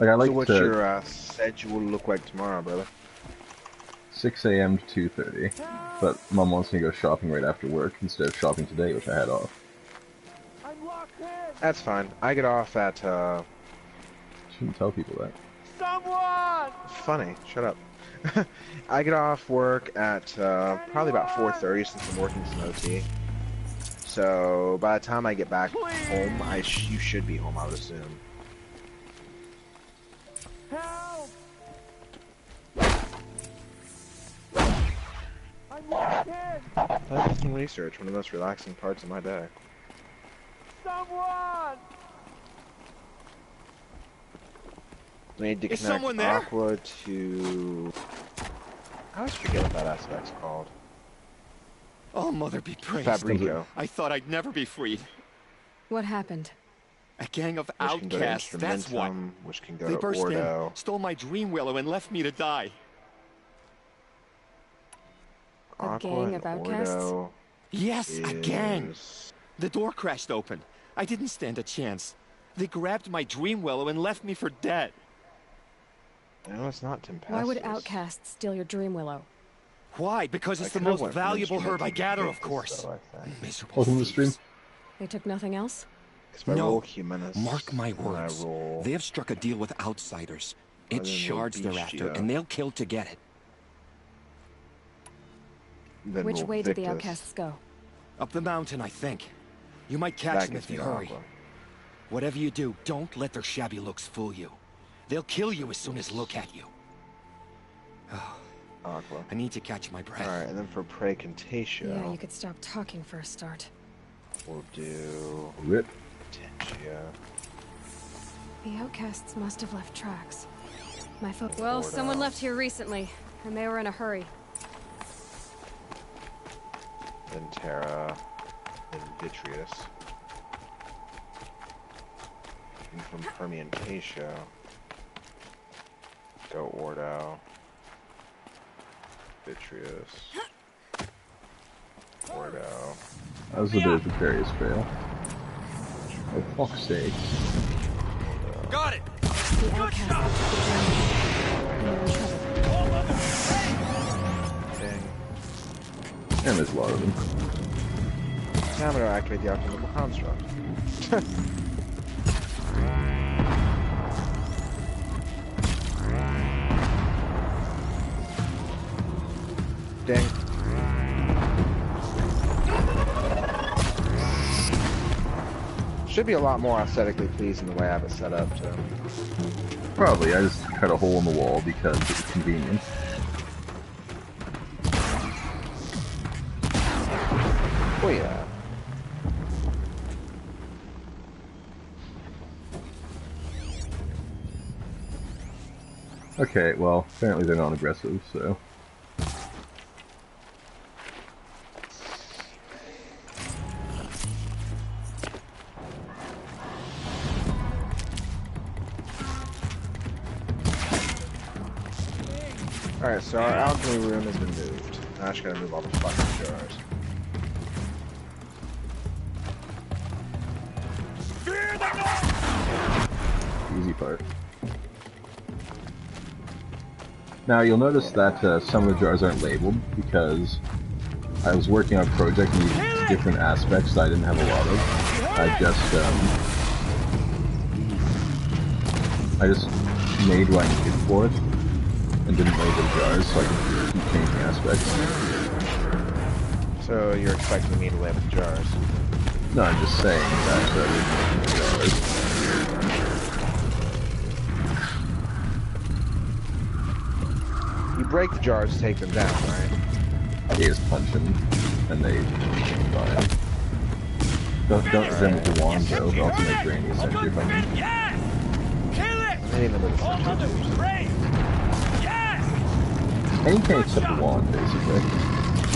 Like I So like what's to your schedule look like tomorrow, brother? 6 a.m. to 2:30, but Mom wants me to go shopping right after work instead of shopping today, which I had off. That's fine. I get off at, Shouldn't tell people that. Someone! Funny, shut up. I get off work at, probably about 4:30 since I'm working some OT. So, by the time I get back home, you should be home, I would assume. Help! I'm locked in! I did some research, one of the most relaxing parts of my day. Someone! I need to Is connect someone there? Aqua to... I always forget what that aspect's called. Oh, mother be praised. Fabrico. I thought I'd never be freed. What happened? A gang of Which can go to outcasts, that's what. Instrumentum, which can go They to burst Ordo. in, stole my dream willow, and left me to die. A Aqua gang and of outcasts? Ordo Yes, a gang. is... The door crashed open. I didn't stand a chance. They grabbed my dream willow and left me for dead. No, it's not Tempest. Why would outcasts steal your dream willow? Why? Because it's I the could've most went from valuable herb I Instrumentum to gather, of Tempest, course. though, I think. Miserable Welcome to the stream. thieves. They took nothing else? Because if I No. roll Humanus, Mark my and I words. roll... They have struck a deal with outsiders. then It's we'll shards they're beach after, you. and they'll kill to get it. then Which roll way did the Victus. outcasts go? Up the mountain, I think. You might catch That them if gets me you to hurry. Aqua. Whatever you do, don't let their shabby looks fool you. They'll kill you as soon as look at you. Aqua. I need to catch my breath. Alright, and then for Precontatio, Yeah, you could stop talking for a start. we'll do... Rip. Potentia. The outcasts must have left tracks. Well, someone left here recently, and they were in a hurry. Then Terra. Then Vitreous. And from Fermentatio, go Ordo. Vitreous. Ordo. That was a bit of a precarious trail. Oh, fuck's sake. Got it! The outcasts took the journey. They're in trouble. Dang. And there's a lot of them. Now I'm going to activate the alchemical construct. Dang. Should be a lot more aesthetically pleasing the way I have it set up, too. Probably, I just cut a hole in the wall because it was convenient. Oh yeah. Okay, well, apparently they're non-aggressive, so... Alright, so our alchemy room has been moved. Now I just gotta move all the fucking jars. Easy part. Now, you'll notice that some of the jars aren't labeled because I was working on a project and needed different aspects that I didn't have a lot of. I just made what I needed for it and didn't label the jars so I could keep changing aspects. So you're expecting me to label the jars? No, I'm just saying that we're making the jars. You break the jars, take them down, right? You just punch them and they fine. Don't send with the wand though, they'll also make drain essentially if I need. Yes! Kill it! I need them with Oh, the mother, great! Yes! Anything except the wand, basically.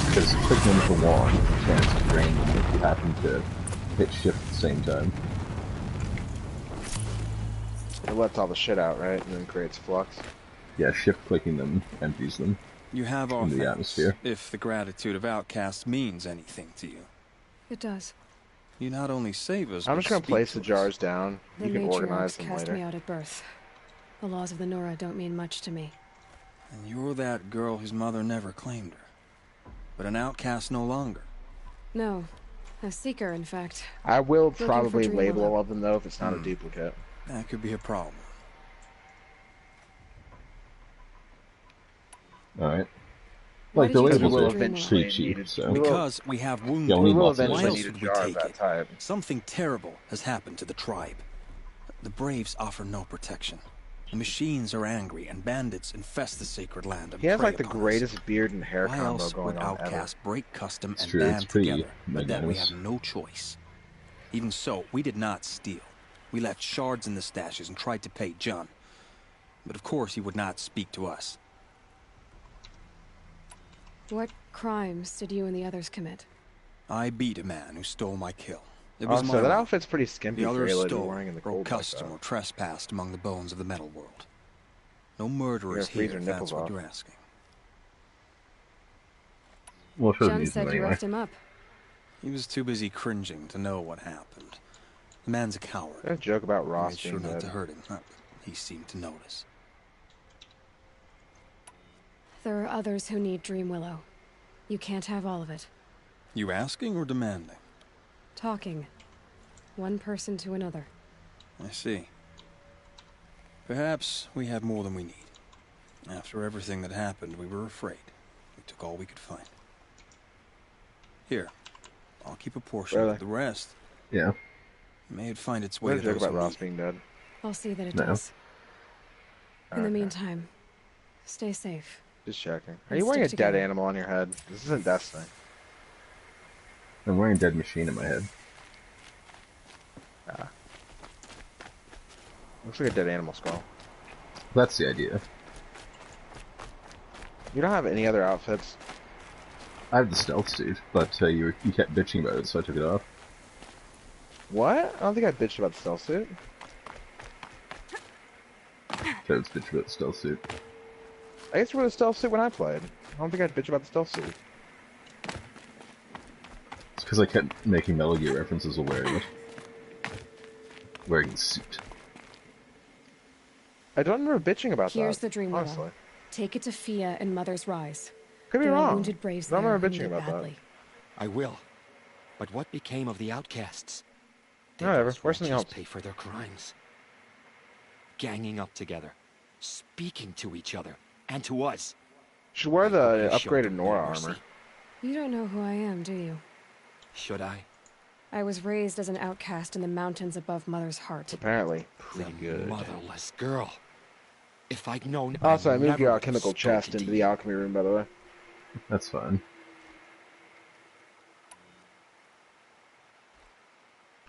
Because clicking them with the wand, has a chance to drain them if you happen to hit shift at the same time. It lets all the shit out, right? And then creates flux. Yeah, shift clicking them empties them You have our into the thanks, atmosphere. if the gratitude of outcasts means anything to you. It does. You not only save us, I'm but just gonna speak place the to us. jars down. The You can organize matriarchs them cast later. me out at birth. The laws of the Nora don't mean much to me. And you're that girl whose mother never claimed her. But an outcast no longer. No. A seeker, in fact. I will for probably Dream label Willow. all of them, though, if it's not a duplicate. That could be a problem. Alright. Why Like, did the you We choose labels will are Dream Willow? eventually pretty cheap, need it. so... We will- Because we have wounded. Yeah, we We will lots of eventually Why money. else need a would we jar of take that it? type. Something terrible has happened to the tribe. The Braves offer no protection. The machines are angry, and bandits infest the sacred land and He has prey like the upon us. greatest beard and hair Why combo else going would on ever. outcasts break custom It's and true, it's band pretty together? But that we magnanimous. have no choice. Even so, we did not steal. We left shards in the stashes and tried to pay John. But of course he would not speak to us. What crimes did you and the others commit? I beat a man who stole my kill. It was Also, my that wrong. outfit's pretty skimpy The for others Aloy to be stole, wearing in the broke cold like custom, that. or trespassed among the bones of the metal world. No You're murderers gonna freeze here, her if nipples that's what off. you're asking. Well, it doesn't John use them said you anyway. roughed him up. He was too busy cringing to know what happened. The man's a coward. There's a joke about I Ross made sure being not dead. to hurt him. Not that he seemed to notice. There are others who need Dream Willow. You can't have all of it. You asking or demanding? Talking. One person to another. I see. Perhaps we have more than we need. After everything that happened, we were afraid. We took all we could find. Here, I'll keep a portion. Really? The rest Yeah. may it find its way There's to a joke those about who Ross need it. being dead. I'll see that it No. does. In the Okay. meantime, stay safe. Just checking. Are And you wearing a stick dead together. animal on your head? This isn't Destiny. I'm wearing a dead machine in my head. Looks like a dead animal skull. That's the idea. You don't have any other outfits? I have the stealth suit, but you kept bitching about it, so I took it off. What? I don't think I bitched about the stealth suit. Toad's bitch about the stealth suit. I used to wear the stealth suit when I played. I don't think I'd bitch about the stealth suit. It's because I kept making Metal Gear references while wearing it. Wearing the suit. I don't remember bitching about Here's that. the Dream honestly. Willow. Take it to Fia and Mother's Rise. Could be There are wrong. wounded braves I don't there remember who bitching need it about that. badly. I will. But what became of the outcasts? Did Whatever, those wear something wretches else. pay for their crimes? Ganging up together, speaking to each other, and to us. Should wear I the hope you showed upgraded them Nora mercy. armor. You don't know who I am, do you? Should I? I was raised as an outcast in the mountains above Mother's heart. Apparently, pretty The good. motherless girl. If I'd known, Also, I moved never your would have alchemical spoken chest to into you. the alchemy room, by the way. That's fine.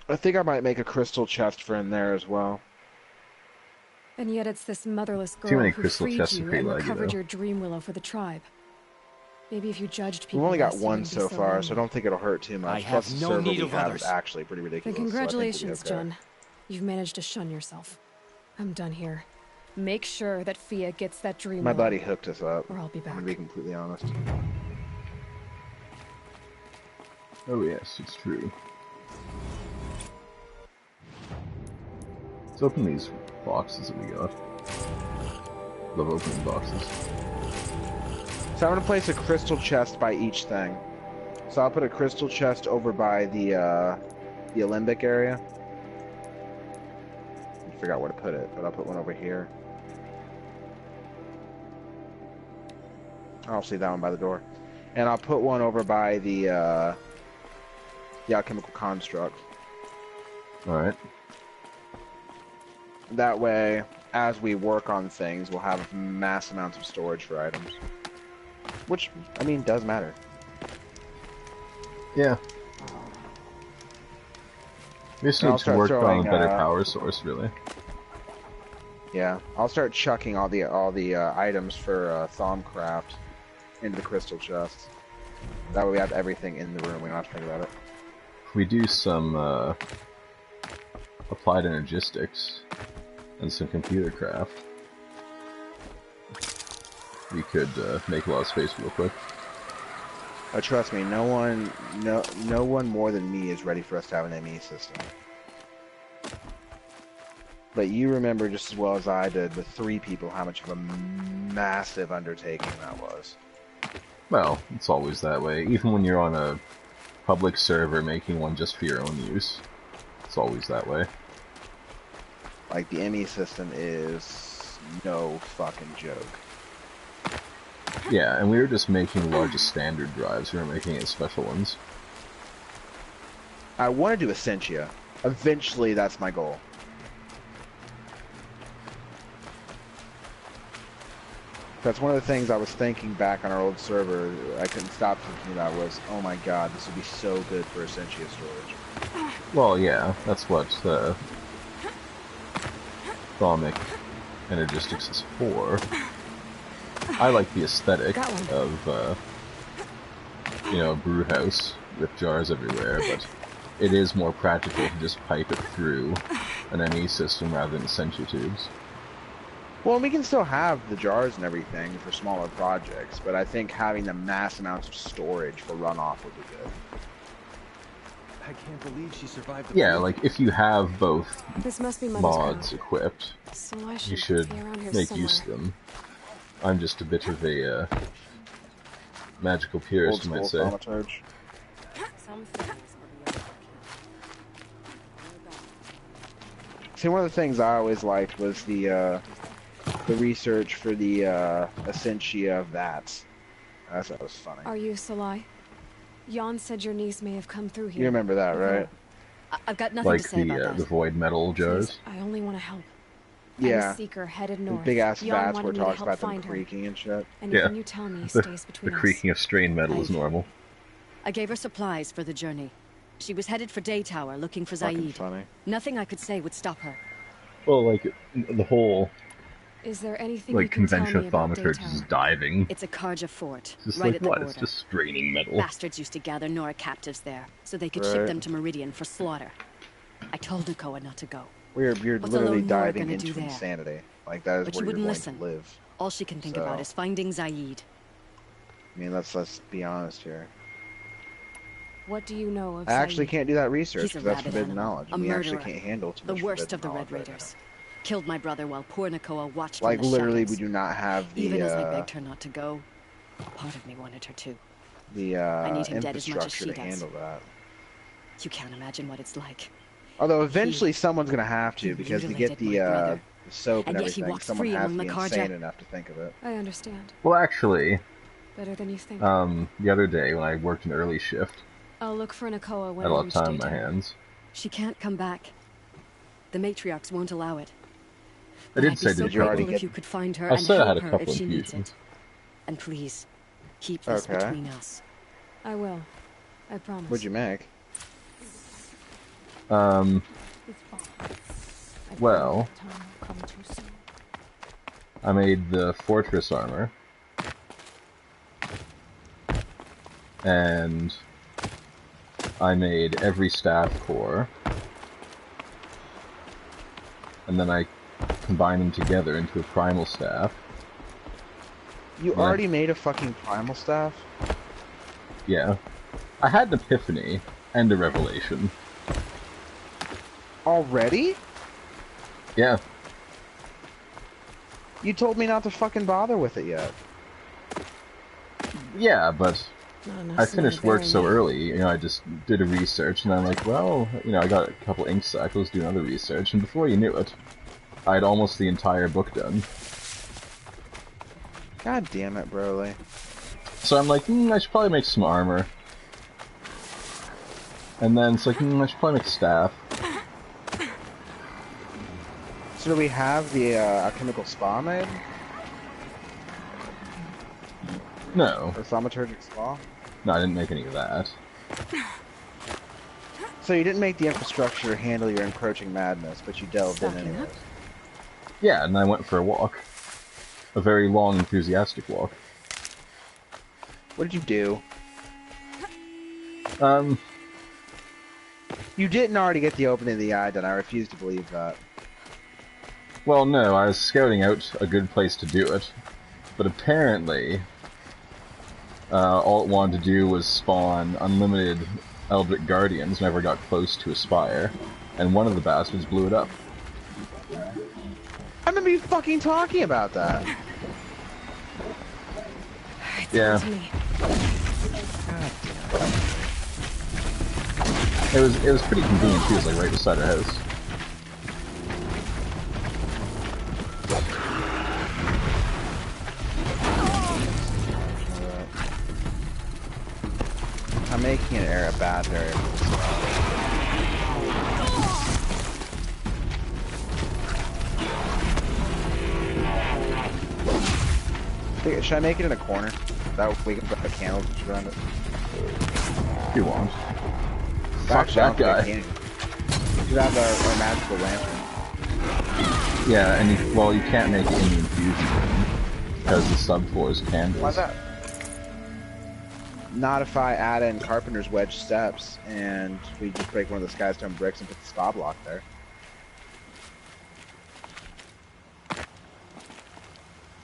I think I might make a crystal chest for in there as well. And yet it's this motherless girl Too many who crystal freed chests are you pretty and laggy, recovered though. your Dream Willow for the tribe. Maybe if you judged people We've only got less, you one wouldn't be so far, so I lonely. don't think it'll hurt too much. I Plus, have the no server need we of have others. is actually pretty Then ridiculous. so I think we'll be congratulations, okay. John. You've managed to shun yourself. I'm done here. Make sure that Fia gets that Dream My Willow, buddy hooked us up. or I'll be I'm back. gonna be completely honest. Oh yes, it's true. Let's open these boxes that we got. Love opening boxes. So I'm gonna place a crystal chest by each thing. So I'll put a crystal chest over by the alembic area. I forgot where to put it, but I'll put one over here. I'll see that one by the door, and I'll put one over by the alchemical construct. All right. That way, as we work on things, we'll have mass amounts of storage for items. Which, I mean, does matter. Yeah. We just And I'll need to start work on a throwing, better power source, really. Yeah, I'll start chucking all the items for Thaumcraft into the crystal chest. That way we have everything in the room. We don't have to think about it. If we do some applied energistics and some computer craft, we could make a lot of space real quick. Trust me, no one more than me is ready for us to have an ME system. But you remember just as well as I did with 3 people how much of a massive undertaking that was. Well, it's always that way. Even when you're on a public server making one just for your own use, it's always that way. Like, the ME system is no fucking joke. Yeah, and we were just making the largest standard drives. We were making it special ones. I want to do Essentia. Eventually, that's my goal. That's one of the things I was thinking back on our old server. I couldn't stop thinking about was, oh my god, this would be so good for Essentia storage. Well, yeah, that's what Atomic Energistics is for. I like the aesthetic of, you know, a brew house with jars everywhere, but it is more practical to just pipe it through an ME system rather than Essentia tubes. Well, we can still have the jars and everything for smaller projects, but I think having the mass amounts of storage for runoff would be good. I can't believe she survived the Yeah, like, if you have both This must be mods equipped, So I you should be around here make somewhere. use of them. I'm just a bit of a magical purist, you might say. Thaumaturge. See, one of the things I always liked was the research for the Essentia of that. That was funny. Are you Salai? Jan said your niece may have come through here. You remember that, right? I've got nothing Like to say about that. the void metal jars. Please, I only want to help. I'm Yeah. a seeker headed north. Big ass Jan vats wanted where it me to talks help about them find her. creaking and shit. Anything Yeah. you tell me The stays between us. creaking of strained metal is normal. I gave her supplies for the journey. She was headed for Day Tower looking for Fucking Zaid. funny. Nothing I could say would stop her. Well, like, the whole, Is there anything like, you can tell convention me of about thaumaturge Daytown? is diving. It's a Karja fort, It's just right like, at the what? border. It's just straining metal. Bastards used to gather Nora captives there, so they could ship Right. them to Meridian for slaughter. I told Nakoa not to go. You're What's literally alone Nora diving gonna into do there? insanity. Like, that is But where you you're wouldn't going listen. to live. All she can think So- about is finding Zaid. I mean, let's be honest here. What do you know of I actually Zaid? can't do that research He's a because that's rabid forbidden animal, knowledge. a We actually murderer. can't handle too The much worst forbidden of the knowledge Red right now. Raiders. Killed my brother while poor Nakoa watched Like, from the literally, shadows. we do not have the Even as I begged her not to go, part of me wanted her to. I need him dead as much as infrastructure she to does. handle that. You can't imagine what it's like. Although eventually someone's going to have to, he because to mutilated get my the brother. soap and And yet he everything, walks someone free has to among be the Karja. insane enough to think of it. I understand. Well, actually, Better than you think. the other day when I worked an early shift, I'll look for Nakoa I when had a I lot of reach time on my Daytown. hands. She can't come back. The matriarchs won't allow it. I But did I'd say be so did you already grateful get- if you could find her I and said I help had a her couple if she needs infusions. it. And please, keep this Okay. between us. I will. I promise. What'd you make? Um, I well- pray time will come too soon. I made the fortress armor. And I made every staff core. And then I combined them together into a primal staff. You Yeah. already made a fucking primal staff? Yeah. I had an epiphany and a revelation. Already? Yeah. You told me not to fucking bother with it yet. Yeah, but Not enough I finished snow work bearing so me. early, you know, I just did a research, and I'm like, well, you know, I got a couple ink cycles, do another research, and before you knew it, I had almost the entire book done. God damn it, Broly. So I'm like, I should probably make some armor. And then it's like, I should probably make staff. So do we have the alchemical spa made? No. Or thaumaturgic spa? No, I didn't make any of that. So you didn't make the infrastructure to handle your encroaching madness, but you delved in Stocking anyways. up. Yeah, and I went for a walk. A very long, enthusiastic walk. What did you do? You didn't already get the opening of the eye done. I refuse to believe that. Well, no, I was scouting out a good place to do it. But apparently, all it wanted to do was spawn unlimited Eldritch Guardians whenever it got close to a spire, and one of the bastards blew it up. I remember you fucking talking about that. Alright, Yeah. to me. It was pretty convenient too. It was like right beside our house. I'm making an area a bad area. Should I make it in a corner? That way we can put the candles around it. You won't. Fuck Actually, that guy. You should have our magical lantern. Yeah, and you can't make it in the infusion room because the subfloor is candles. Why's that? Not if I add in Carpenter's Wedge steps and we just break one of the Skystone bricks and put the spa block there.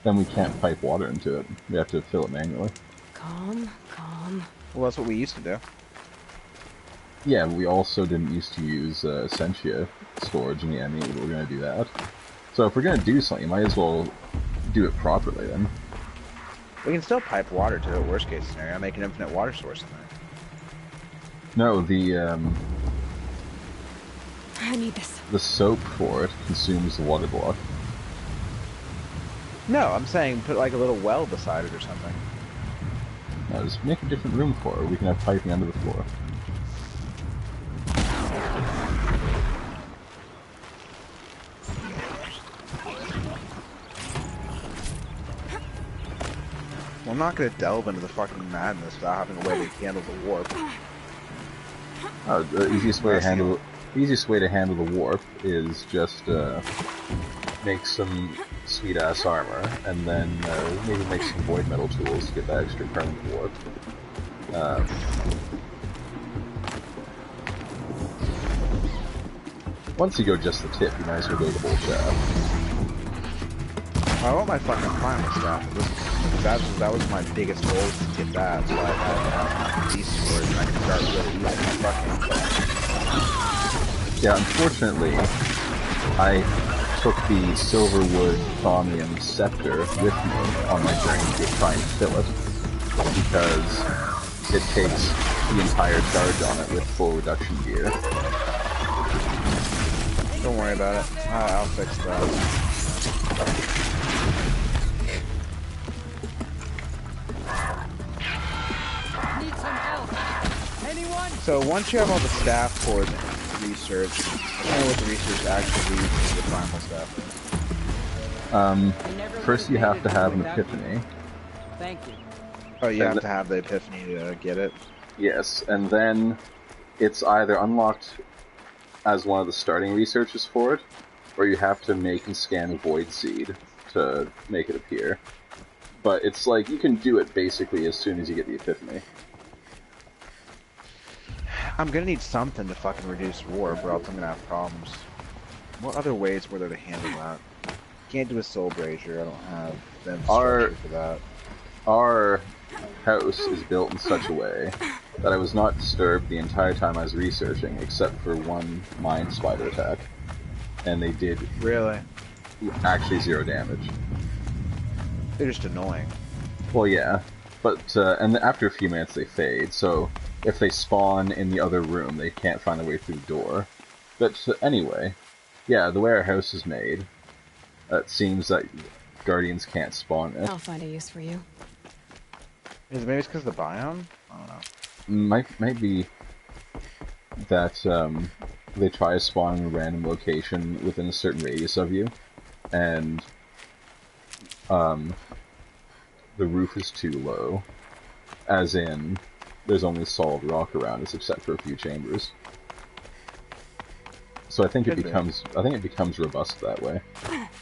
Then we can't pipe water into it. We have to fill it manually. Calm, calm. Well, that's what we used to do. Yeah, but we also didn't used to use Essentia storage in the ME, but we're going to do that. So if we're going to do something, you might as well do it properly then. We can still pipe water to it, worst case scenario. Make an infinite water source in there. No, the I need this. the soap for it consumes the water block. No, I'm saying put like a little well beside it or something. No, just make a different room for it. We can have piping under the floor. Well, I'm not going to delve into the fucking madness without having a way to handle the warp. The easiest way to handle the warp is just make some sweet ass armor, and then maybe make some void metal tools to get that extra permanent warp. Once you go just the tip, you might as well go the whole shaft. I want my fucking primal staff. That was my biggest goal, to get that, so I had to have these storage and I can start really using my fucking. Yeah, unfortunately, I took the Silverwood Thaumium Scepter with me on my journey to try and fill it, because it takes the entire charge on it with full reduction gear. Don't worry about it. I'll fix that. Need some help. Anyone? So once you have all the staff for the research, I don't know what the research actually leads to the primal staff. First you have to have an epiphany. Thank you. Oh, you have to have the epiphany to get it? Yes, and then it's either unlocked as one of the starting researches for it, or you have to make and scan a void seed to make it appear. But it's like, you can do it basically as soon as you get the epiphany. I'm gonna need something to fucking reduce warp, or else I'm gonna have problems. What other ways were there to handle that? Can't do a soul brazier, I don't have the infrastructure for that. Our house is built in such a way that I was not disturbed the entire time I was researching, except for one mind spider attack. And they did Really? actually 0 damage. They're just annoying. Well, yeah, but and after a few minutes they fade, so if they spawn in the other room, they can't find their way through the door. But anyway, yeah, the way our house is made, it seems that guardians can't spawn it. I'll find a use for you. Maybe it's because of the biome? I don't know. Might be that they try to spawn in a random location within a certain radius of you, and the roof is too low, as in there's only solid rock around us except for a few chambers. So I think it becomes robust that way.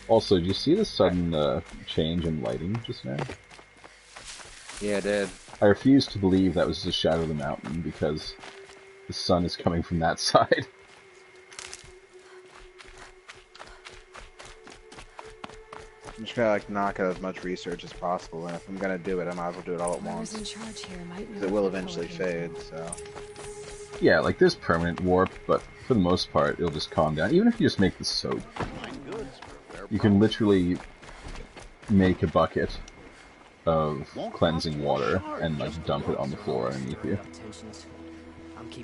Also, did you see the sudden change in lighting just now? Yeah, I did. I refuse to believe that was the shadow of the mountain, because the sun is coming from that side. I'm just gonna knock out as much research as possible, and if I'm gonna do it, I might as well do it all at Whoever's once. in charge here might know Because it will what they're eventually looking fade, for. so... Yeah, like there's permanent warp, but for the most part, it'll just calm down. Even if you just make the soap. You can literally make a bucket of cleansing water and like dump it on the floor underneath you.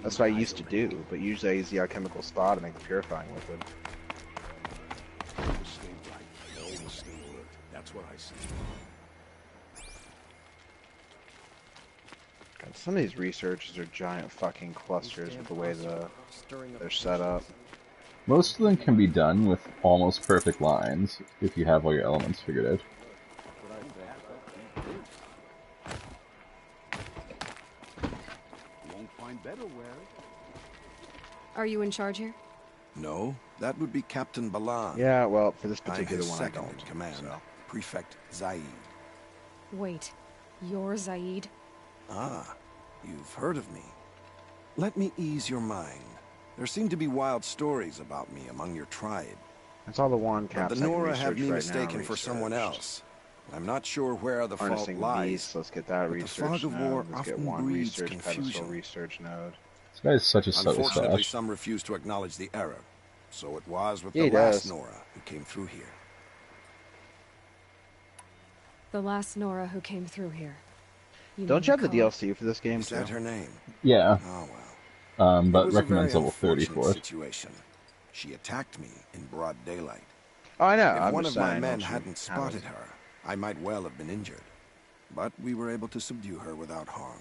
That's what I used to do, but usually I use the alchemical spa to make the purifying liquid. That's what I see. God, some of these researchers are giant fucking clusters with the way they're set up. Most of them can be done with almost perfect lines if you have all your elements figured out. Are you in charge here? No, that would be Captain Balan. Yeah, well, for this I'm particular his one, I second don't. in command, So. Prefect Zaid. Wait, you're Zaid? Ah, you've heard of me. Let me ease your mind. There seem to be wild stories about me among your tribe. That's all the one But caps the I can Nora have research me right mistaken now for someone researched. else. I'm not sure where the fault Harnessing lies. beasts, let's get that but research the fog of war node. Let's get often one breeds research pedestal confusion. research node. This guy is such a subtle Unfortunately, stash. some refuse to acknowledge the error. So it was with Yeah, the he last does. Nora who came through here. The last Nora who came through here. Don't you have the DLC for this game Is too? that her name? Yeah, Oh well. but It was a recommends very level 30 unfortunate for it. situation. She attacked me in broad daylight. Oh, I know. If I'm one just of my saying, men don't you hadn't have spotted it? her, I might well have been injured. But we were able to subdue her without harm.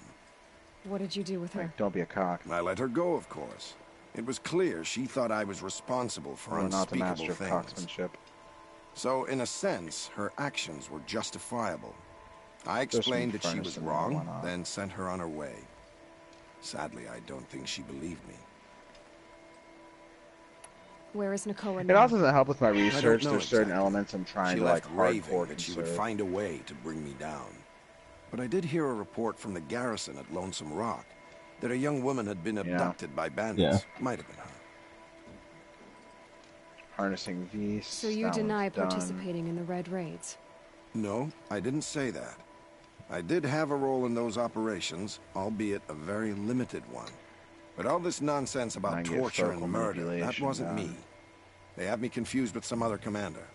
What did you do with her? Like, don't be a cock. I let her go, of course. It was clear she thought I was responsible for We're not the unspeakable master of things. cocksmanship. So, in a sense, her actions were justifiable. I There's some explained that she furnace was in there, why wrong, not? then sent her on her way. Sadly, I don't think she believed me. Where is Nakoa It now? also doesn't help with my I don't research. know There's certain exactly. elements I'm trying She to like left raving hardcore that she would conserve. find a way to bring me down. But I did hear a report from the garrison at Lonesome Rock that a young woman had been abducted by bandits. Might have been her. Harnessing beasts. So you that deny one's done. participating in the Red Raids? No, I didn't say that. I did have a role in those operations, albeit a very limited one. But all this nonsense I about get torture focal and murder, that manipulation wasn't me. done. They have me confused with some other commander.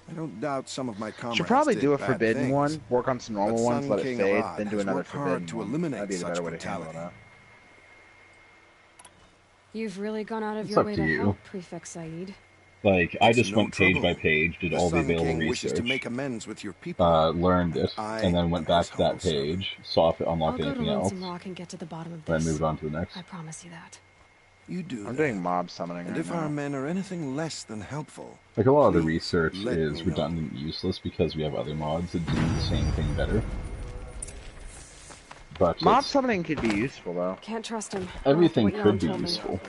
I don't doubt some of my comrades Should probably did do a bad forbidden things, one, work on some normal but ones, Sun let it King fade, Arad then do has another worked hard forbidden to one. eliminate That'd be the such better way to handle brutality. that. You've really gone out of It's your up way to to you. help Prefect Said. Like, I It's just no went page by trouble. page, did The all the Sun available King wishes to research, make amends with your people. learned it, and then went am back his to that humble servant. page, saw if it I'll unlocked go to anything else, Lonesome Rock and get to the bottom of then this. moved on to the next. I promise you that. You do I'm that. doing mob summoning And right if our now. men are anything less than helpful, Like, a lot of the please research let is me know. redundant and useless because we have other mods that do the same thing better. But Mob it's- summoning could be useful though, Can't trust him. everything Not what could be Jan told me. useful.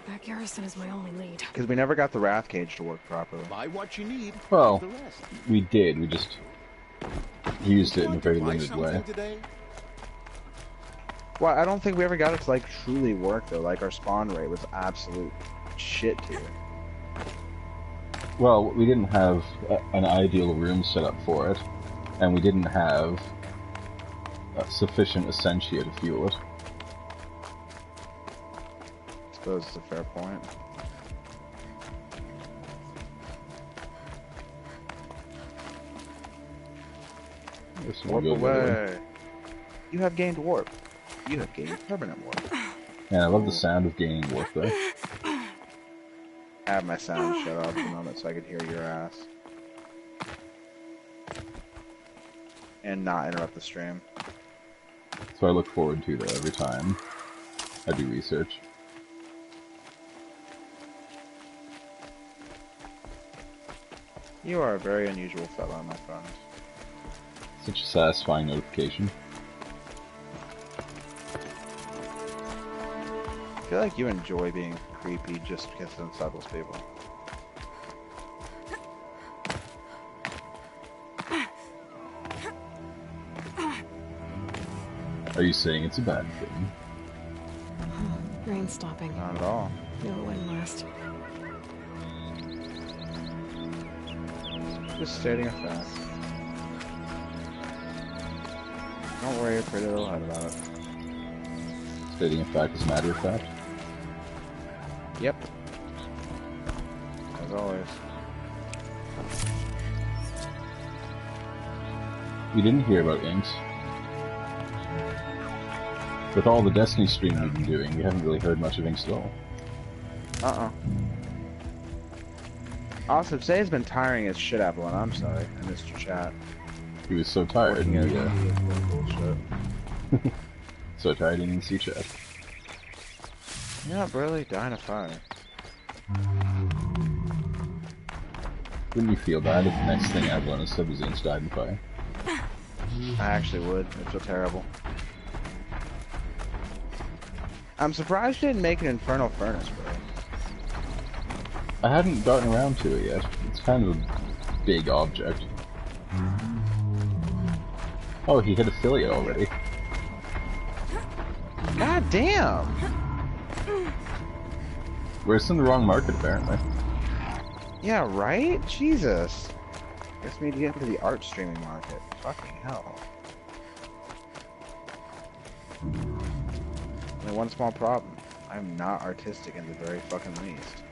That garrison is my only lead. because we never got the wrath cage to work properly. Buy what you need. Well, leave the rest. we did, we just used it in a Want very to buy limited way. something today? Well, I don't think we ever got it to like truly work though. Like our spawn rate was absolute shit tier. Well, we didn't have an ideal room set up for it, and we didn't have sufficient essentia to fuel it. I suppose it's a fair point. This will Warp go the other way. away. You have gained warp. You have gained permanent warp. Yeah, I love the sound of gaining warp though. I have my sound shut off at the moment so I could hear your ass. And not interrupt the stream. So I look forward to that every time I do research. You are a very unusual fellow, my friend. Such a satisfying notification. I feel like you enjoy being creepy just because it unsettles people. Are you saying it's a bad thing? Rain stopping. Not at all. No, it wouldn't last. Just stating a fact. Don't worry your pretty little head about it. Stating a fact is a matter of fact. Yep. As always. We didn't hear about Inks. With all the Destiny streaming we've been doing, we haven't really heard much of Inks at all. Also, today's been tiring as shit, Apple, and I'm sorry. I missed your chat. He was so tired. Bullshit. So tired he didn't see chat. Yeah, really? Dying of fire. Wouldn't you feel bad if the next thing Avalon is said was Inks died in fire? I actually would. I'd feel terrible. I'm surprised you didn't make an Infernal Furnace, bro. I hadn't gotten around to it yet. It's kind of a big object. Oh, he hit affiliate already. God damn! We're just in the wrong market, apparently. Yeah, right? Jesus. Guess we need to get into the art streaming market. Fucking hell. Only one small problem. I'm not artistic in the very fucking least.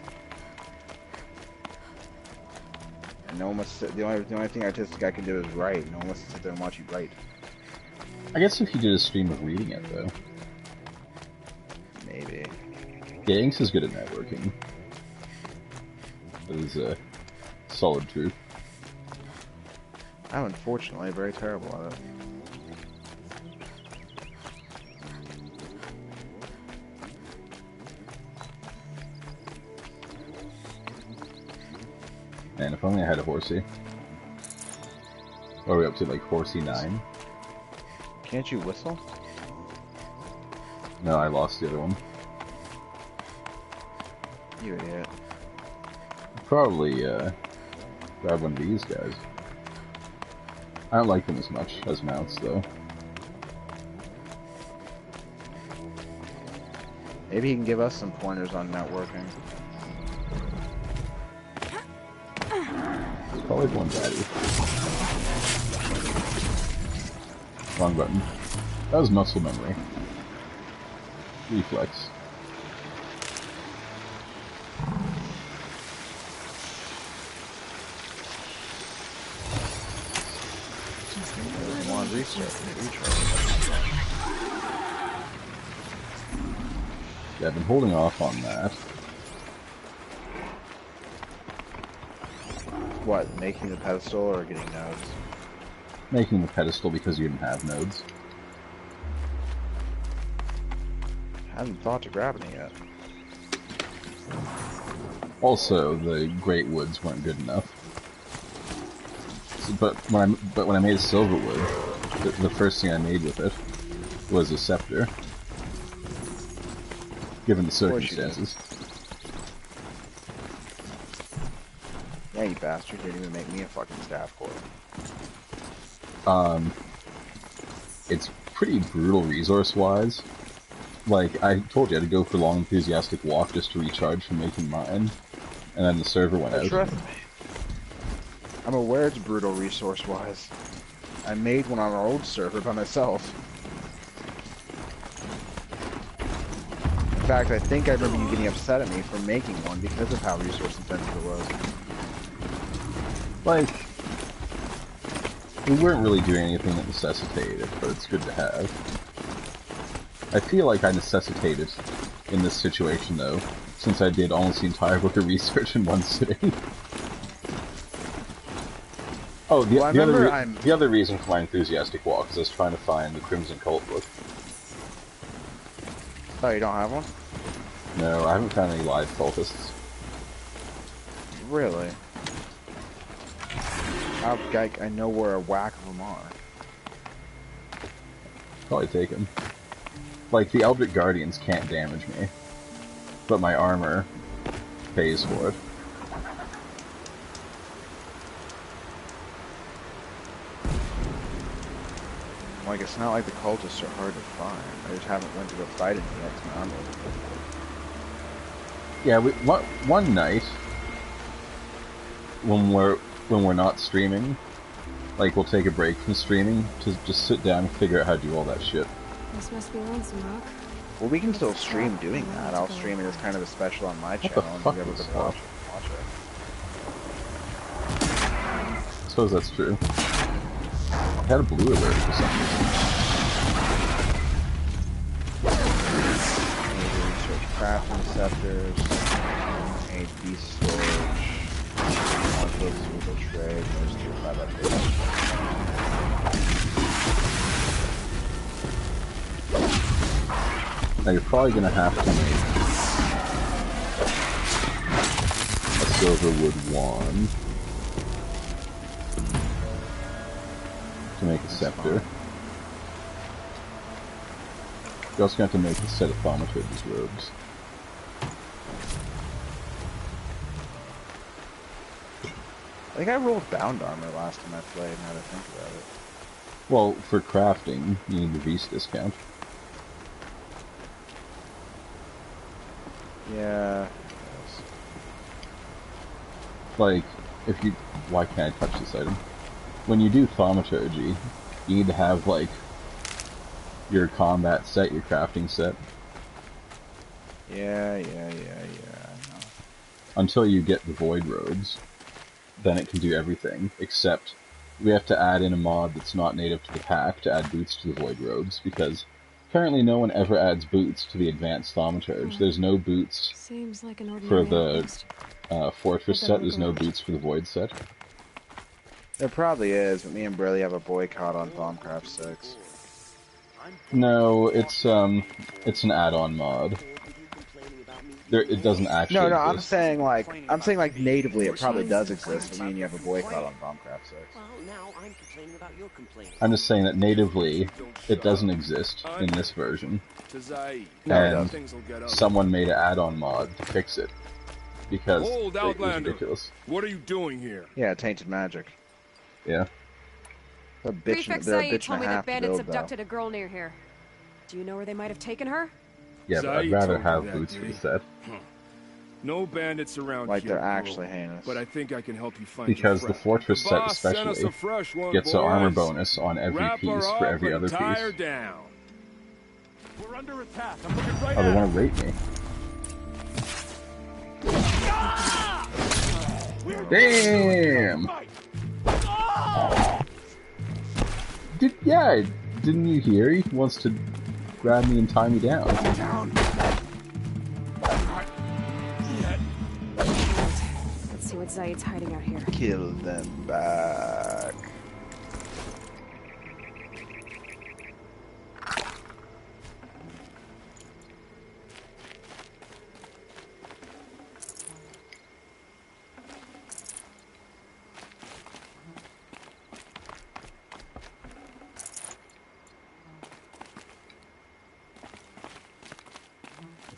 And no one wants to, the only thing artistic I can do is write. No one wants to sit there and watch you write. I guess if you did a stream of reading it, though. Maybe. Yeah, Inks is good at networking. That is a solid truth. I'm unfortunately very terrible at it. Man, if only I had a horsey. What are we up to, like horsey 9? Can't you whistle? No, I lost the other one. You idiot. Probably, grab one of these guys. I don't like them as much as mounts, though. Maybe he can give us some pointers on networking. Probably one daddy. Wrong button. That was muscle memory. Reflex. Yeah, I've been holding off on that. What, making the pedestal or getting nodes? Making the pedestal because you didn't have nodes. I haven't thought to grab any yet. Also, the Great Woods weren't good enough. So, but when I made a Silverwood, the first thing I made with it was a scepter. Given the circumstances. Yeah, you bastard, didn't even make me a fucking staff cord. It's pretty brutal resource-wise. Like, I told you I had to go for a long, enthusiastic walk just to recharge from making mine, and then the server went out. Trust me. I'm aware it's brutal resource-wise. I made one on our old server by myself. In fact, I think I remember you getting upset at me for making one because of how resource-intensive it was. Like, we weren't really doing anything that necessitated it, but it's good to have. I feel like I necessitate it in this situation, though, since I did almost the entire book of research in one sitting. Oh, the other reason for my enthusiastic walk is I was trying to find the Crimson Cult book. Oh, you don't have one? No, I haven't found any live cultists. Really? I know where a whack of them are. Probably take them. Like, the Eldritch Guardians can't damage me, but my armor pays for it. Like, it's not like the cultists are hard to find. I just haven't went to go fight any yet, so my armor. Yeah, one night when we're not streaming, like, we'll take a break from streaming to just sit down and figure out how to do all that shit. This must be lonesome, Rock. Well, we can still stream doing that. I'll stream it as kind of a special on my channel, and you ever could watch it. suppose that's true. I had a blue alert for some reason. Need to research crafting receptors. Need beast storage. Conflicts with the trade. There's 2 5 updates. Now you're probably going to have to make a silverwood wand to make a scepter. You're also going to have to make a set of thaumaturge's robes. I think I rolled bound armor last time I played, now that I think about it. Well, for crafting, you need the V's discount. Yeah. Like, if you... Why can't I touch this item? When you do thaumaturgy, you need to have, like, your combat set, your crafting set. Yeah, I know. Until you get the void robes, then it can do everything, except we have to add in a mod that's not native to the pack to add boots to the void robes, because apparently no one ever adds boots to the advanced thaumaturge. There's no boots Seems like an for ordinary the fortress set, there's no boots for the void set. There probably is, but me and Briley have a boycott on Thaumcraft 6. No, it's an add-on mod. It doesn't actually No, exist. I'm saying like natively it probably does exist, but me and you have a boycott on Thaumcraft 6. I'm just saying that natively, it doesn't exist in this version. No, And someone made an add-on mod to fix it. Because it was ridiculous. What are you doing here? Yeah, tainted magic. Yeah. Prefect Saeed told me that bandits abducted a girl near here. Do you know where they might have taken her? Yeah, but I'd rather have boots for the set. No bandits around like here. They're actually heinous. But I think I can help you find because the fortress set especially gets an armor bonus on every piece for every other piece. Down. We're under attack. I'm looking right they want to rape me. Damn! Didn't you hear? He wants to grab me and tie me down. Let's see what Zaid's hiding out here. Kill them back.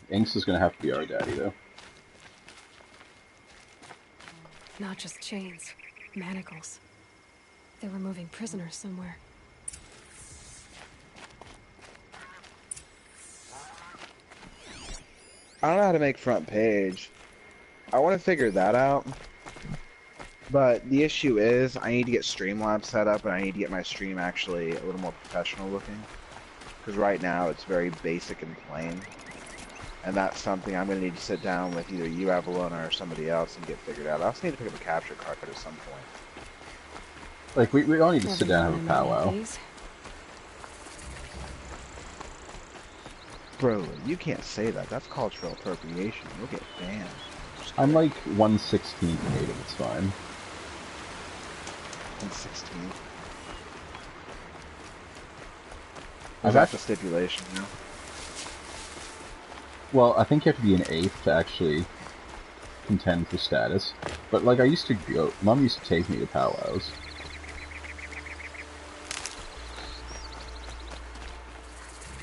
Inks is gonna have to be our daddy, though. Not just chains, manacles. They're removing prisoners somewhere. I don't know how to make front page. I want to figure that out. But the issue is, I need to get Streamlabs set up, and I need to get my stream actually a little more professional looking. Because right now, it's very basic and plain. And that's something I'm going to need to sit down with either you, Avalon, or somebody else and get figured out. I also need to pick up a capture card at some point. Like, we all need to sit down and have a powwow. Bro, you can't say that. That's cultural appropriation. You'll get banned. I'm like 1/16 native, it's fine. 1/16. I've That's a stipulation, you know? Well, I think you have to be an 8th to actually contend for status. But, like, I used to go... Mom used to take me to powwows.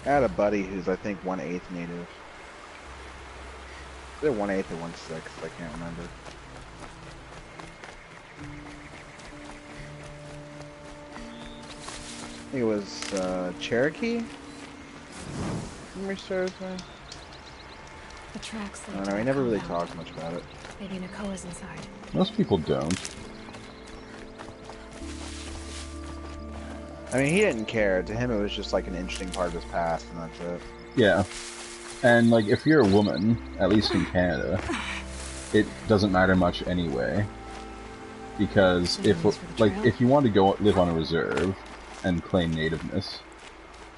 I had a buddy who's, I think, 1/8 native. They're 1/8 or 1/6, I can't remember. I think it was, Cherokee? Memory serves me. The tracks. I don't know, he never really talked much about it. Maybe Nakoa's inside. Most people don't. I mean, he didn't care. To him, it was just like an interesting part of his past, and that's it. Yeah. And, like, if you're a woman, at least in Canada, it doesn't matter much anyway. Because if you want to go live on a reserve and claim nativeness,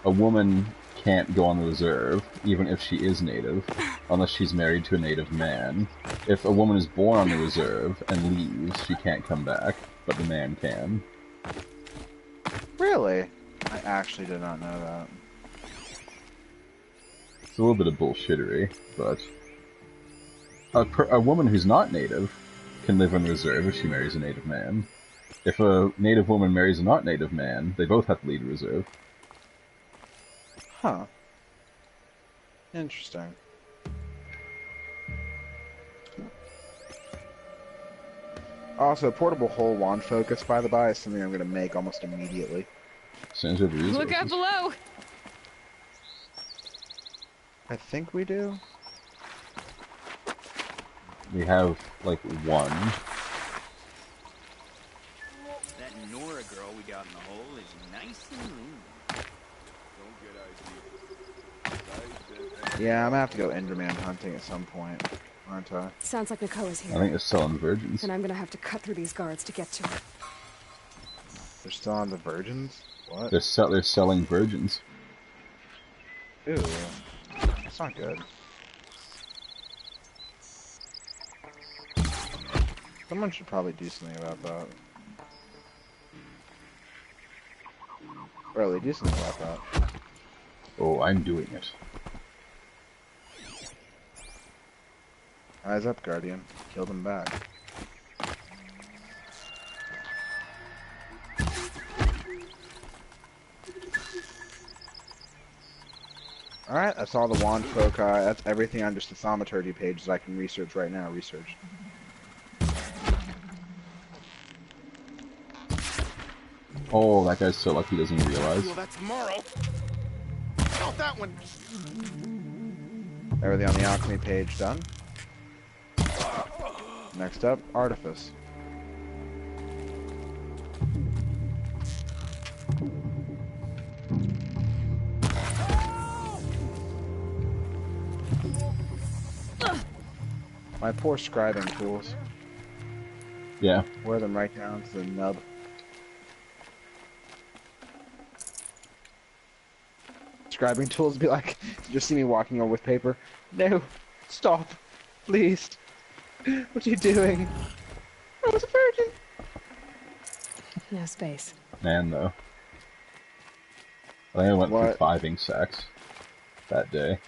a woman can't go on the reserve, even if she is native, unless she's married to a native man. If a woman is born on the reserve and leaves, she can't come back, but the man can. Really? I actually did not know that. It's a little bit of bullshittery, but a woman who's not native can live on the reserve if she marries a native man. If a native woman marries a not native man, they both have to leave the reserve. Huh. Interesting. Also, portable hull wand focus, by the by, is something I'm going to make almost immediately. Look out below! I think we do. We have, like, one. That Nora girl we got in the hole is nice and lean. Yeah, I'm gonna have to go Enderman hunting at some point, aren't I? Sounds like Nakoa's here. I think they're selling virgins. And I'm gonna have to cut through these guards to get to her. They're still on the virgins? What? They're selling virgins. Ew. That's not good. Someone should probably do something about that. Really, do something about that. Oh, I'm doing it. Eyes up, Guardian. Kill them back. Alright, that's all the wand folk. That's everything on just the thaumaturgy page that I can research right now. Research. Oh, that guy's so lucky he doesn't realize. Well, that's tomorrow. Not that one. Everything on the alchemy page done. Next up, artifice. My poor scribing tools. Yeah. Wear them right down to the nub. Scribing tools be like, you just see me walking over with paper. No, stop, please. What are you doing? I was a virgin. No space. Man, though. I think I went through 5 ink sacks that day.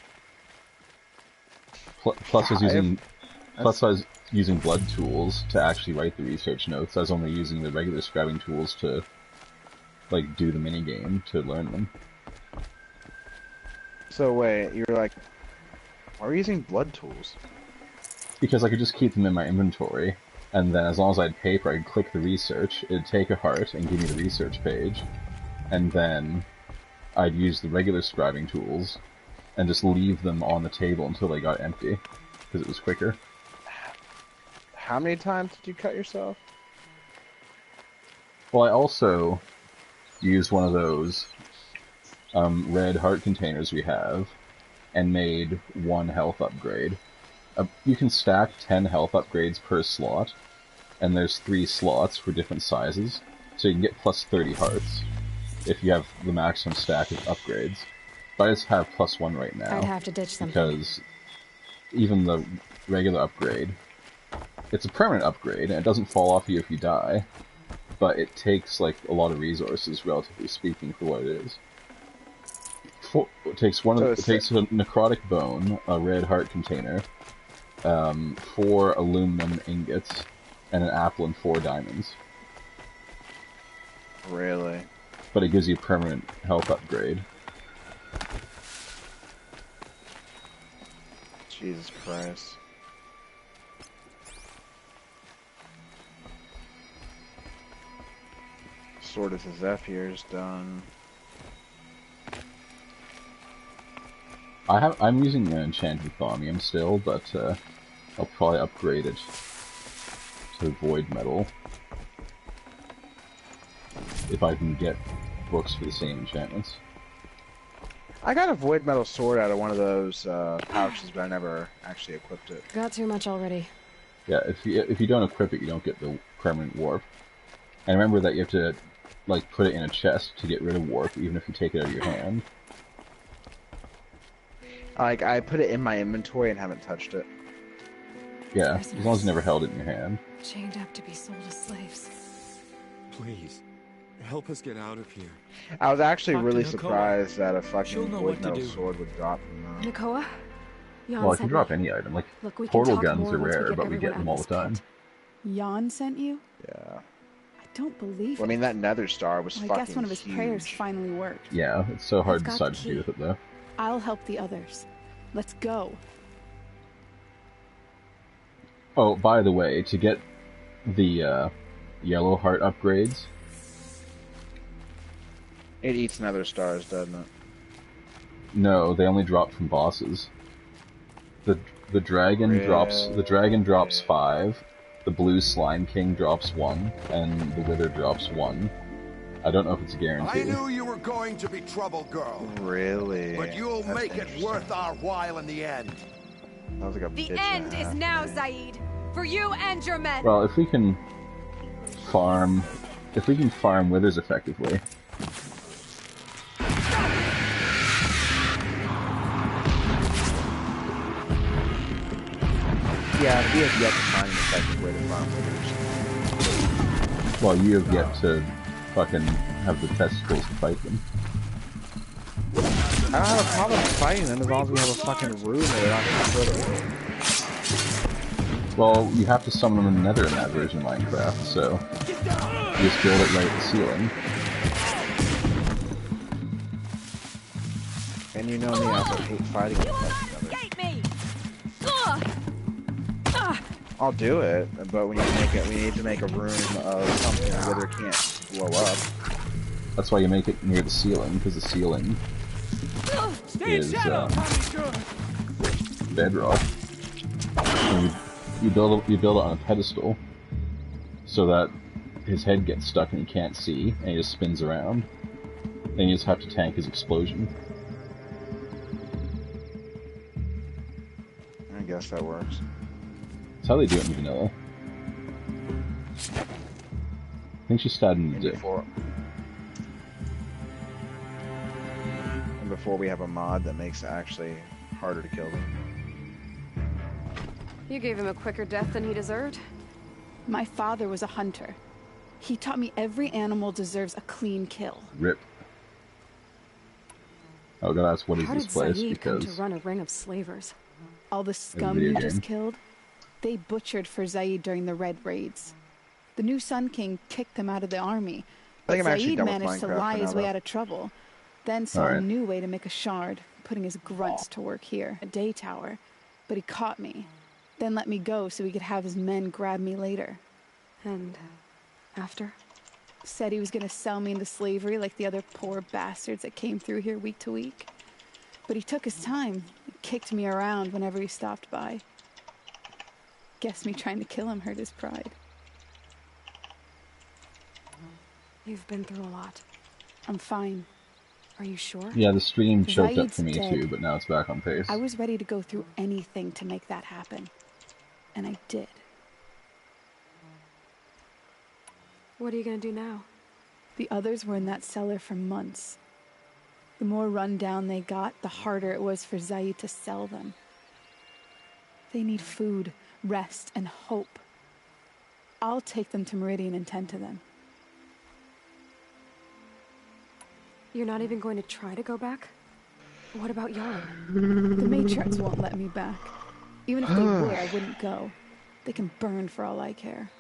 Plus, I was using blood tools to actually write the research notes. I was only using the regular scribing tools to, like, do the minigame to learn them. So wait, you're like, why are you using blood tools? Because I could just keep them in my inventory, and then as long as I had paper, I could click the research, it'd take a heart and give me the research page, and then I'd use the regular scribing tools, and just leave them on the table until they got empty, because it was quicker. How many times did you cut yourself? Well, I also used one of those red heart containers we have, and made 1 health upgrade. You can stack 10 health upgrades per slot, and there's 3 slots for different sizes, so you can get plus 30 hearts if you have the maximum stack of upgrades. But I just have plus 1 right now. I'd have to ditch something. Because even the regular upgrade, it's a permanent upgrade, and it doesn't fall off you if you die, but it takes like a lot of resources, relatively speaking, for what it is. It takes a necrotic bone, a red heart container, 4 aluminum ingots, and an apple and 4 diamonds. Really? But it gives you a permanent health upgrade. Jesus Christ. Sword of the Zephyr's done. I'm using an enchanted thaumium still, but I'll probably upgrade it to void metal if I can get books for the same enchantments. I got a void metal sword out of one of those pouches, but I never actually equipped it. Got too much already. Yeah, if you don't equip it, you don't get the permanent warp. And remember that you have to, like, put it in a chest to get rid of warp, even if you take it out of your hand. Like, I put it in my inventory and haven't touched it. Yeah, as long as you never held it in your hand. Chained up to be sold as slaves. Please, help us get out of here. I was actually Talk to really Nakoa. surprised that a She'll fucking know wood what to metal do. sword would drop from that. Nakoa? Jan Well, I sent can drop me. any item. Like, Look, we can portal talk guns more are once we rare, get but we get everyone them out all of the this time. pit. Jan sent you? Yeah. I don't believe Well, I it. mean, that nether star was Well, fucking I guess one of his huge. prayers finally worked. Yeah, it's so hard I've to got decide the what to do key. with it, though. I'll help the others. Let's go. Oh, by the way, to get the yellow heart upgrades... It eats nether stars, doesn't it? No, they only drop from bosses. The dragon drops 5, the blue slime king drops 1, and the wither drops 1. I don't know if it's a guarantee. I knew you were going to be trouble, girl. Really? But you'll That's make it worth our while in the end. That was like a The bitch end and a is half now, to me. Zaid. For you and your men. Well, if we can farm withers effectively. Yeah, we have yet to find an effective way to farm withers. Well, you have yet to fucking have the testicles to fight them. I don't have a problem fighting them as long as we have a fucking room that they're not gonna put them. Well, you have to summon them in the nether in that version of Minecraft, so you just build it right at the ceiling. And you know me, I also hate fighting with each other. I'll do it, but we need to make a room of something the wither can't blow up. That's why you make it near the ceiling, because the ceiling is bedrock. And you build it on a pedestal so that his head gets stuck and he can't see, and he just spins around. Then you just have to tank his explosion. I guess that works. That's how they do it in vanilla. I think she stabbed him in the dick. And before we have a mod that makes it actually harder to kill them. You gave him a quicker death than he deserved. My father was a hunter. He taught me every animal deserves a clean kill. Rip. I gotta ask, what is How this did place? Zaid come to Because run a ring of slavers? All the scum video you just game. killed, they butchered for Zaid during the Red Raids. The new Sun King kicked them out of the army, I think but I'm actually Zaid done with managed to Minecraft lie for his now, way though. out of trouble. Then saw Alright. a new way to make a shard, putting his grunts to work here, a day tower. But he caught me, then let me go so he could have his men grab me later. And after? Said he was gonna sell me into slavery like the other poor bastards that came through here week to week. But he took his time, kicked me around whenever he stopped by. Guess me trying to kill him hurt his pride. You've been through a lot. I'm fine. Are you sure? yeah, the stream choked up Zaid's for me dead. too, but now it's back on pace. I was ready to go through anything to make that happen. And I did. What are you gonna do now? The others were in that cellar for months. The more run down they got, the harder it was for Zaid to sell them. They need food, rest, and hope. I'll take them to Meridian and tend to them. You're not even going to try to go back? What about Jan? The matriarchs won't let me back. Even if they would, I wouldn't go. They can burn for all I care.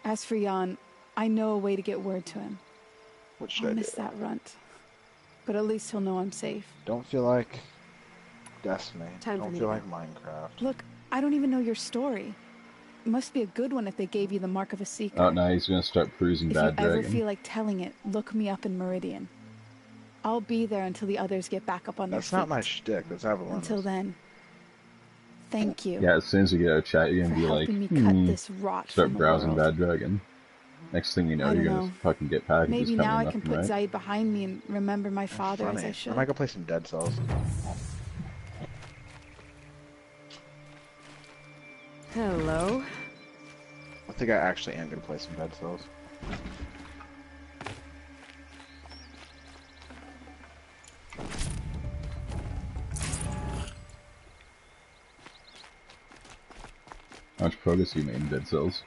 As for Jan, I know a way to get word to him. What should I'll I miss do? that runt. But at least he'll know I'm safe. Don't feel like Destiny. Time for Don't me feel to like Minecraft. Look, I don't even know your story. It must be a good one if they gave you the mark of a seeker. Oh, now he's gonna start cruising If Bad you ever Dragon. feel like telling it, look me up in Meridian. I'll be there until the others get back up on their feet. That's not my shtick. Let's have a limit. Until then, thank you. Yeah, as soon as you get out of chat, you're for gonna be like, helping me cut this rot start from the browsing world. Bad Dragon. Next thing you know, I you're don't gonna know. fucking get packages Maybe coming now I left can and put right. Zaid behind me and remember my father as I Funny. should. I might go play some Dead Cells. Hello. I think I actually am gonna play some Dead Cells. How much progress you made in Dead Cells?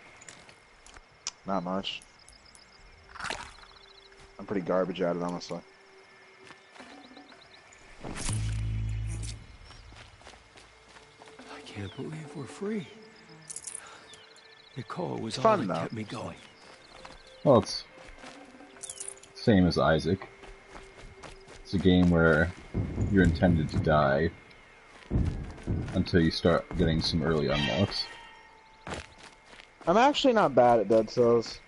Not much. I'm pretty garbage at it, honestly. I can't believe we're free. Nicole was Fun, all that though. kept me going. Well, it's same as Isaac. It's a game where you're intended to die until you start getting some early unlocks. I'm actually not bad at Dead Cells.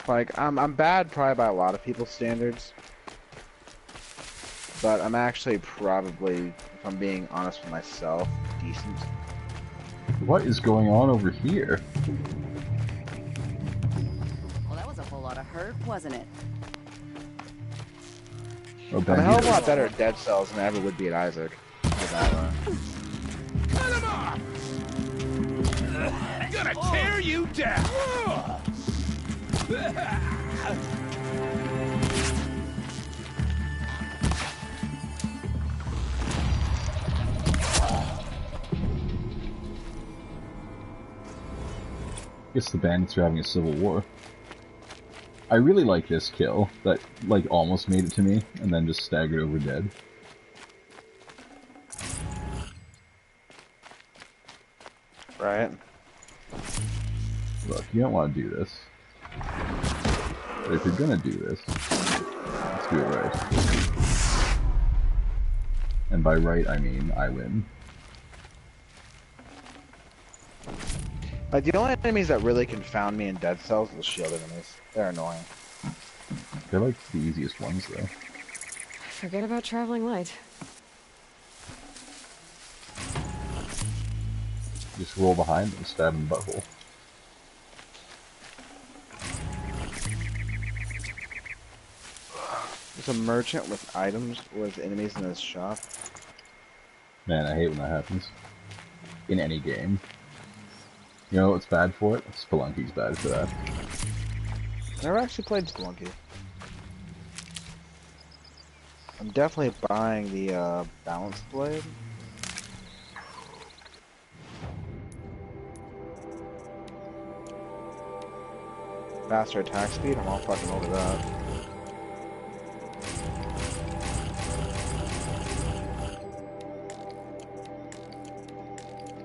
Like, I'm bad probably by a lot of people's standards. But I'm actually probably, if I'm being honest with myself, decent. What is going on over here? Well, that was a whole lot of hurt, wasn't it? Oh, I'm a hell of a lot better at Dead Cells than I ever would be at Isaac. Put it that way. Cut him off! Gonna tear you down! Guess the bandits are having a civil war. I really like this kill that, like, almost made it to me, and then just staggered over dead. Right. Look, you don't want to do this. But if you're gonna do this, let's do it right. And by right, I mean I win. Like, the only enemies that really confound me in Dead Cells are the shield enemies. They're annoying. They're like the easiest ones, though. Forget about traveling light. Just roll behind them, stab them in the butthole. There's a merchant with items with enemies in his shop. Man, I hate when that happens. In any game. You know what's bad for it? Spelunky's bad for that. Never actually played Spelunky. I'm definitely buying the balance blade. Faster attack speed, I'm all fucking over that.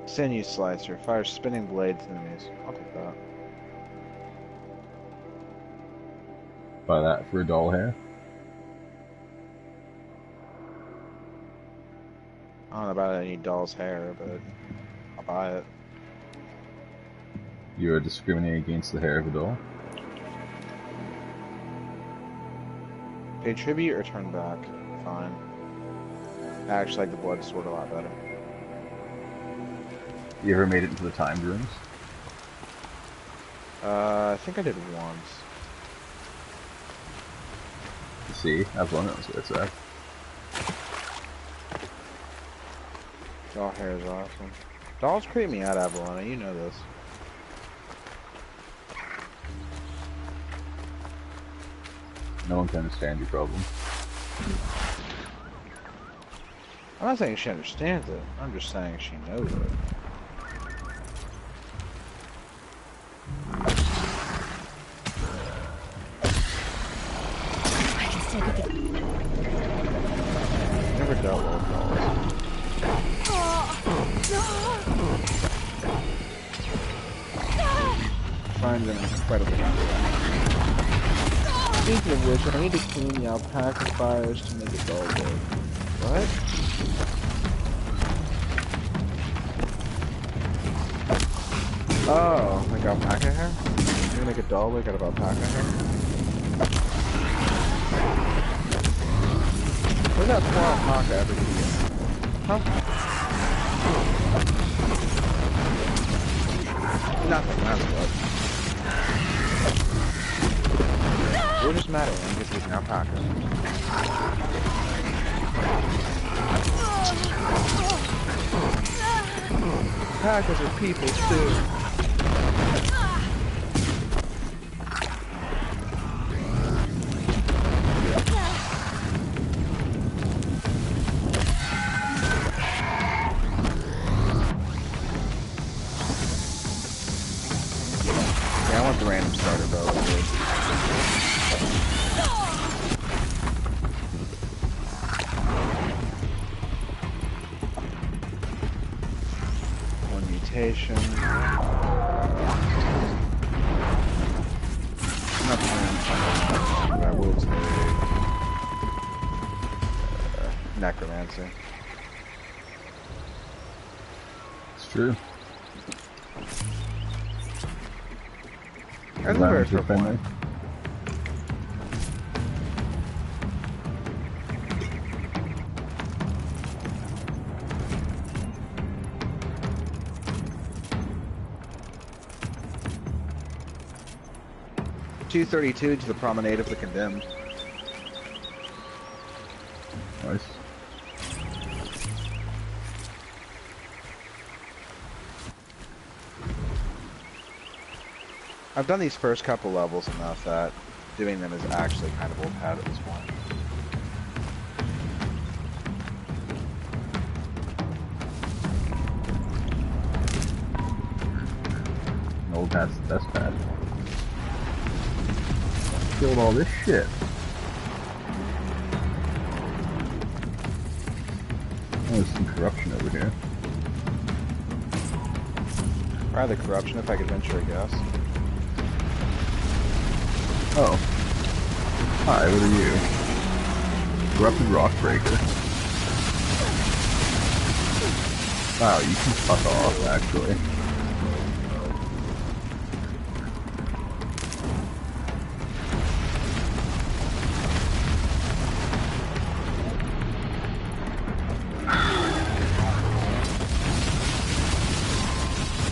Sinew slicer, fires spinning blades enemies. I'll take that. Buy that for a doll hair. I don't know about any doll's hair, but I'll buy it. You are discriminating against the hair of a doll? Pay tribute or turn back? Fine. I actually like the blood sword a lot better. You ever made it into the timed rooms? I think I did once. See, Avalon knows where it's at. Doll hair is awesome. Dolls creep me out, Avalon, you know this. No one can understand your problem. I'm not saying she understands it, I'm just saying she knows it. Never dealt with dolls. Find them incredibly unfair. Speaking of which, I need to clean the alpaca fires to make it dull wood. What? Oh, like alpaca hair? You're gonna make a dull wig out of alpaca hair? Where's that poor alpaca ever gonna get? Huh? Nothing, that's what. We're just mad at him because he's an alpaca. alpacas are people too. Yeah, I want the random starter bow. One mutation. Not but I will take necromancer. It's true. That's a very fair friendly. point. $232 to the Promenade of the Condemned. Nice. I've done these first couple levels enough that doing them is actually kind of old hat at this point. Old hat's the best hat. Killed all this shit. Oh, there's some corruption over here. Rather corruption, if I could venture a guess. Oh. Hi, what are you? Corrupted rock breaker. Wow, you can fuck off, actually.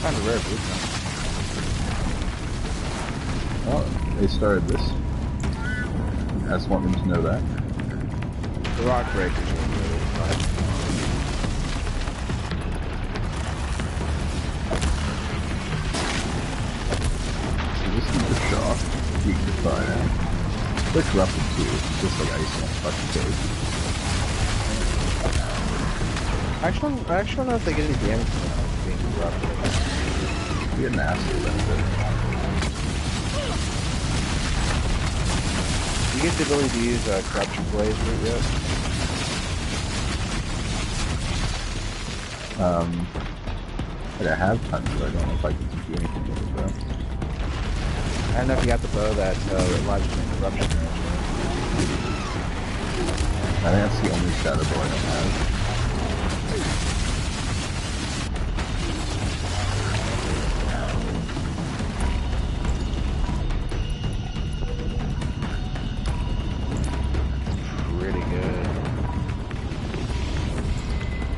Kind of rare boots. Well, they started this. I just want them to know that. The rock breakers are really fun. So this is the shock. Peak to fire. They're corrupted too. It's just like ice on fucking face. I actually don't know if they get any damage from being corrupted. You get an acid benefit. Do you get the ability to use corruption blaze root yet? Like I have tons, but I don't know if I can do anything with it though. I don't know if you got the bow that allows you to make corruption damage. I think that's the only shadow bow I don't have.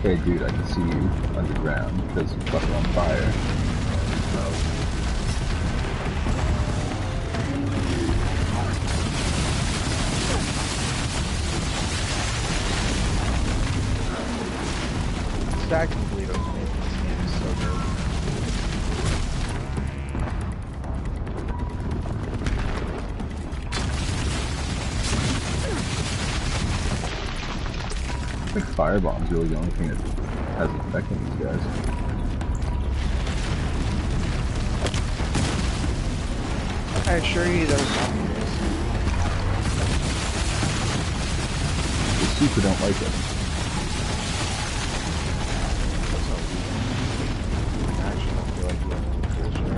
Hey dude, I can see you underground because you're fucking on fire. Stacking Bleedos making this game is so good. I think firebomb's really the only thing that has an effect on these guys. I assure you that it's not The super don't like it. Actually, I feel like you have to bullshit.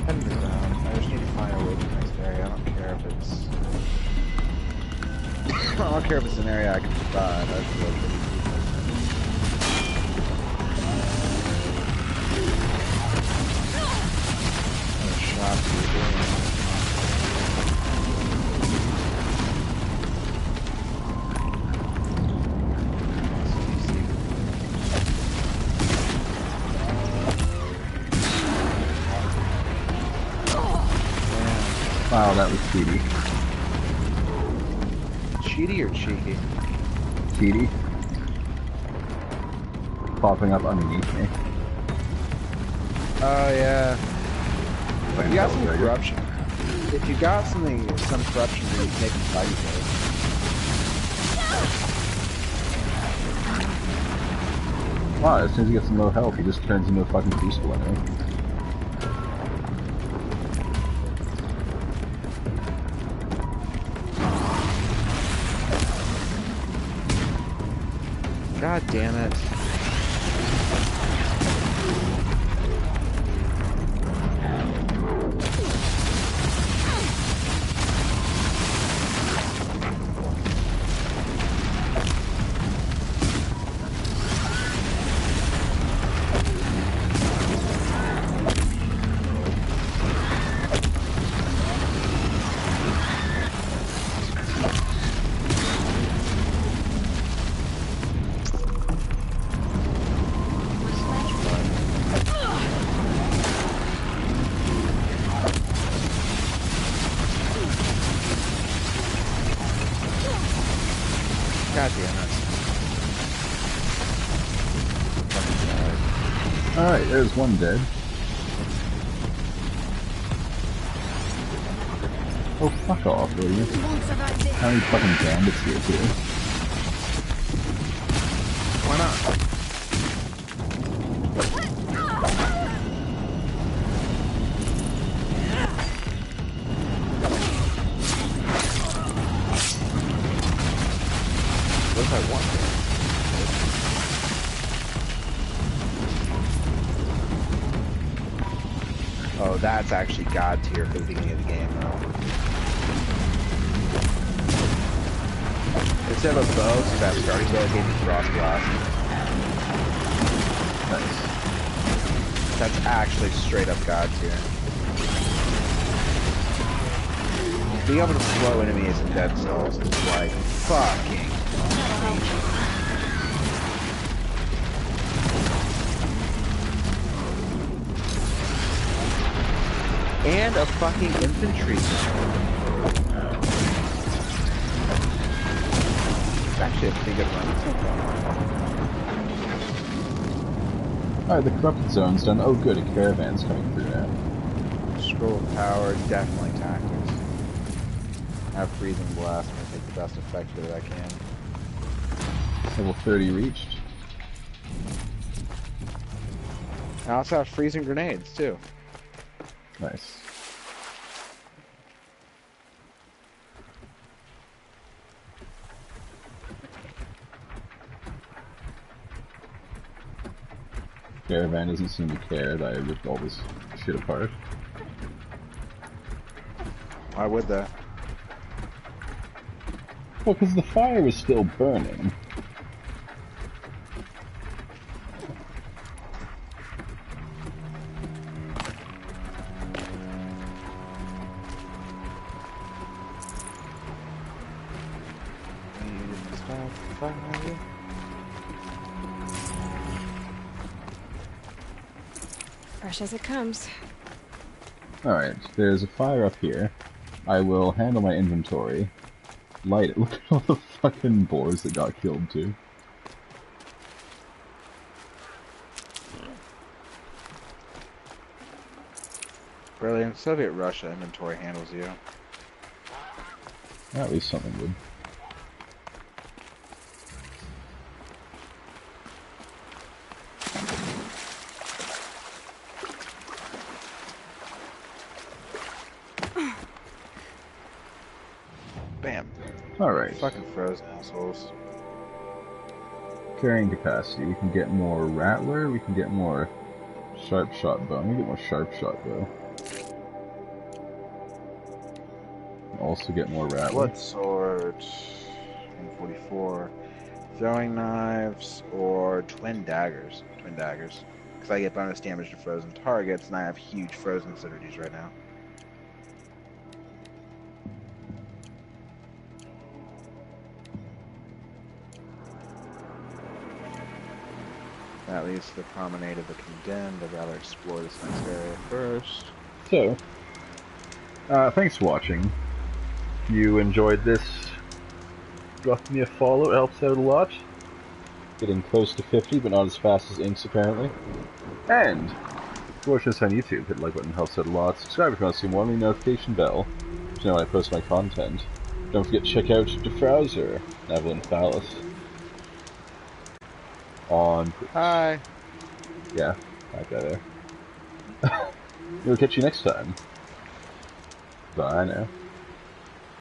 Heading around. I just need to find a way to the next area. I don't care if it's... I don't care if it's an area I can survive. I feel like Wow, that was speedy. cheaty or cheeky? Cheaty. Popping up underneath me. Oh yeah. If you got some corruption, if you got some corruption, then you can make him fight each other. Wow, as soon as he gets some low health, he just turns into a fucking crucible enemy. God damn it. God damn it. Alright, there's one dead. Oh, fuck off, will you? How many fucking bandits here, too? Why not? What if I want it? Oh, that's actually God tier for the beginning of the game, though. Instead of a bow, so that starting bow gave me Frost Blast. Nice. That's actually straight up God tier. Being able to slow enemies in Dead Cells is like fucking amazing. And a fucking infantry. It's actually a pretty good run so far. Alright, the corrupted zone's done. Oh good, a caravan's coming through now. Scroll of Power, definitely tactics. I have Freezing Blast, I'm gonna take the best effect that I can. Level 30 reached. I also have Freezing Grenades, too. Nice. Caravan doesn't seem to care that I ripped all this shit apart. Why would that? Well, because the fire was still burning. Fresh as it comes. Alright, there's a fire up here. I will handle my inventory. Light it. Look at all the fucking boars that got killed too. Brilliant. Soviet Russia inventory handles you. At least something good. Bam. Alright. Fucking frozen assholes. Carrying capacity. We can get more Rattler, we can get more Sharp Shot Bow. We can get more Sharp Shot Bow. Also get more Rattler. Blood Sword. 144. Throwing Knives or Twin Daggers. Twin Daggers. Because I get bonus damage to frozen targets and I have huge frozen synergies right now. That leads to the Promenade of the Condemned. I'd rather explore this next area first. So, thanks for watching. If you enjoyed this, dropping me a follow. It helps out a lot. Getting close to 50, but not as fast as Inks, apparently. And, if you're watching this on YouTube, hit the like button, helps out a lot. Subscribe if you want to see more, and the notification bell to know when I post my content. Don't forget to check out Defrowser, Evelyn Phallus. On... Hi. Yeah, that guy there. We'll catch you next time. Bye now.